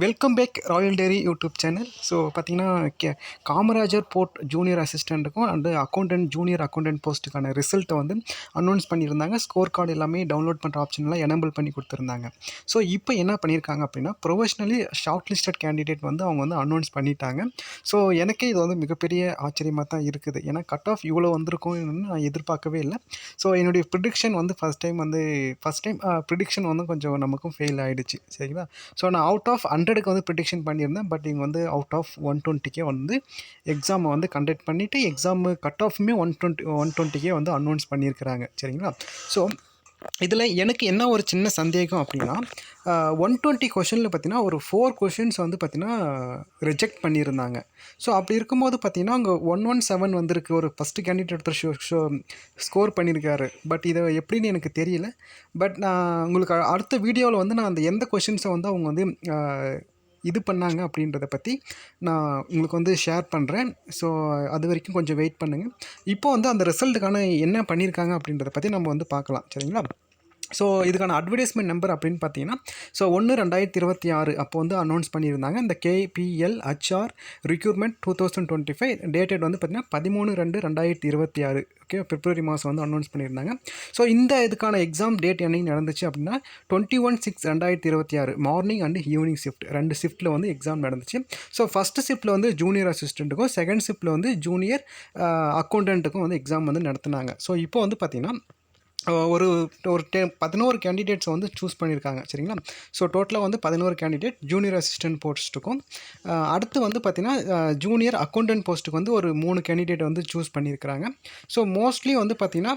Welcome back royal dairy YouTube channel. So பார்த்தீங்கன்னா, Kamarajar port junior அசிஸ்டண்ட்டுக்கும் and accountant junior accountant போஸ்ட்டுக்கான ரிசல்ட்டை வந்து அனௌன்ஸ் பண்ணியிருந்தாங்க. ஸ்கோர் கார்டு எல்லாமே டவுன்லோட் பண்ணுற ஆப்ஷன்லாம் எனேபிள் பண்ணி கொடுத்துருந்தாங்க. ஸோ இப்போ என்ன பண்ணியிருக்காங்க அப்படின்னா, ப்ரொஃபஷ்னலி ஷார்ட் லிஸ்டட் கேண்டிடேட் வந்து அவங்க வந்து அனௌன்ஸ் பண்ணிட்டாங்க. ஸோ எனக்கே இது வந்து மிகப்பெரிய ஆச்சரியமாக தான் இருக்குது. ஏன்னா கட் ஆஃப் இவ்வளோ வந்திருக்கும்னு நான் எதிர்பார்க்கவே இல்லை. ஸோ என்னுடைய ப்ரிடிக்ஷன் வந்து ஃபஸ்ட் டைம் ப்ரிடிக்ஷன் வந்து கொஞ்சம் நமக்கும் ஃபெயில் ஆகிடுச்சு. சரிங்களா? ஸோ நான் அவுட் ஆஃப் 100க்கு வந்து ப்ரிடிக்ஷன் பண்ணியிருந்தேன். பட் இங்கே வந்து அவுட் ஆஃப் 120க்கே வந்து எக்ஸாமை வந்து கண்டக்ட் பண்ணிவிட்டு எக்ஸாமு கட் ஆஃப்மே 120க்கே வந்து அனௌன்ஸ் பண்ணியிருக்கிறாங்க. சரிங்களா? ஸோ இதில் எனக்கு என்ன ஒரு சின்ன சந்தேகம் அப்படின்னா, 120 கொஷனில் பார்த்தீங்கன்னா ஒரு 4 கொஷின்ஸ் வந்து பார்த்தீங்கன்னா ரிஜெக்ட் பண்ணியிருந்தாங்க. ஸோ அப்படி இருக்கும்போது பார்த்தீங்கன்னா அங்கே 117 வந்திருக்கு. ஒரு ஃபஸ்ட்டு கேண்டிடேட் ஒருத்தர் ஸ்கோர் பண்ணியிருக்காரு. பட் இதை எப்படின்னு எனக்கு தெரியல. பட் நான் உங்களுக்கு அடுத்த வீடியோவில் வந்து நான் அந்த எந்த கொஷின்ஸை வந்து அவங்க வந்து இது பண்ணாங்க அப்படின்றத பற்றி நான் உங்களுக்கு வந்து ஷேர் பண்ணுறேன். ஸோ அது வரைக்கும் கொஞ்சம் வெயிட் பண்ணுங்கள். இப்போ வந்து அந்த ரிசல்ட்டுக்கான என்ன பண்ணியிருக்காங்க அப்படின்றத பற்றி நம்ம வந்து பார்க்கலாம். சரிங்களா? ஸோ இதுக்கான அட்வர்டைஸ்மெண்ட் நம்பர் அப்படின்னு பார்த்தீங்கன்னா, ஸோ 1/2026 அப்போ வந்து அனௌன்ஸ் பண்ணியிருந்தாங்க. இந்த KPLHR ரிக்ரூட்மெண்ட் 2025 டேட்டட் வந்து பார்த்தீங்கன்னா 13/2/2026 ஓகே, பிப்ரவரி மாதம் வந்து அனௌன்ஸ் பண்ணியிருந்தாங்க. ஸோ இந்த இதுக்கான எக்ஸாம் டேட் என்னைக்கு நடந்துச்சு அப்படின்னா 21/6/2026 மார்னிங் அண்ட் ஈவினிங் ஷிஃப்ட் 2 ஷிஃப்ட்டில் வந்து எக்ஸாம் நடந்துச்சு. ஸோ ஃபஸ்ட்டு ஷிஃப்ட்டில் வந்து ஜூனியர் அசிஸ்டண்ட்டுக்கும், செகண்ட் ஷிஃப்ட்டில் வந்து ஜூனியர் அக்கௌண்டண்ட்டுக்கும் வந்து எக்ஸாம் வந்து நடத்துனாங்க. ஸோ இப்போ வந்து பார்த்திங்கன்னா ஒரு 11 கேண்டிடேட்ஸை வந்து சூஸ் பண்ணியிருக்காங்க. சரிங்களா? ஸோ டோட்டலாக வந்து 11 கேண்டிடேட் ஜூனியர் அசிஸ்டன்ட் போஸ்ட்டுக்கும், அடுத்து வந்து பார்த்திங்கன்னா ஜூனியர் அக்கௌண்டன்ட் போஸ்ட்டுக்கு வந்து ஒரு 3 கேண்டிடேட் வந்து சூஸ் பண்ணியிருக்கிறாங்க. ஸோ மோஸ்ட்லி வந்து பார்த்திங்கன்னா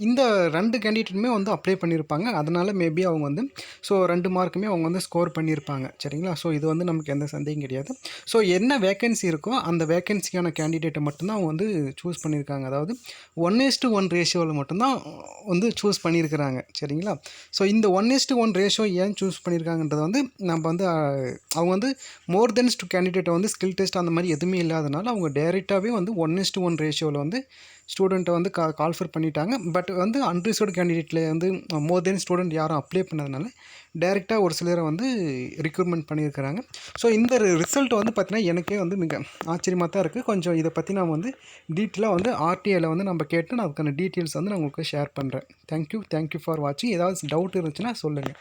இந்த 2 கேண்டிடேட்டுமே வந்து அப்ளை பண்ணியிருப்பாங்க. அதனால் மேபி அவங்க வந்து ஸோ 2 மார்க்குமே அவங்க வந்து ஸ்கோர் பண்ணியிருப்பாங்க. சரிங்களா? ஸோ இது வந்து நமக்கு எந்த சந்தேகம் கிடையாது. ஸோ என்ன வேக்கன்சி இருக்கோ அந்த வேக்கன்சிக்கான கேண்டிடேட்டை மட்டும்தான் அவங்க வந்து சூஸ் பண்ணியிருக்காங்க. அதாவது 1:1 ரேஷியோவில் மட்டும்தான் வந்து சூஸ் பண்ணியிருக்கிறாங்க. சரிங்களா? ஸோ இந்த 1:1 ரேஷியோ ஏன் சூஸ் பண்ணியிருக்காங்கன்றத வந்து நம்ம வந்து அவங்க வந்து மோர் தென் 2 கேண்டிடேட்டை வந்து ஸ்கில் டெஸ்ட் அந்த மாதிரி எதுவுமே இல்லாதனால அவங்க டைரெக்டாகவே வந்து 1:1 ரேஷியோவில் வந்து ஸ்டூடெண்ட்டை வந்து கால்ஃபர் பண்ணிட்டாங்க. பட் வந்து அன்ரிசர்வ்டு கேண்டிடேட்டில் வந்து மோர் தென் ஸ்டூடெண்ட் யாரும் அப்ளை பண்ணதுனால டைரெக்டாக ஒரு சிலரை வந்து ரிக்ரூட்மெண்ட் பண்ணியிருக்கிறாங்க. ஸோ இந்த ரிசல்ட் வந்து பார்த்திங்கன்னா எனக்கே வந்து மிக ஆச்சரியமாக தான் இருக்குது. கொஞ்சம் இதை பற்றி நான் வந்து டீட்டெயிலாக வந்து RTIயில் வந்து நம்ம கேட்டு நான் அதுக்கான டீட்டெயில்ஸ் வந்து நான் உங்களுக்கு ஷேர் பண்ணுறேன். தேங்க்யூ ஃபார் வாட்சிங். ஏதாவது டவுட் இருந்துச்சுன்னா சொல்லுங்கள்.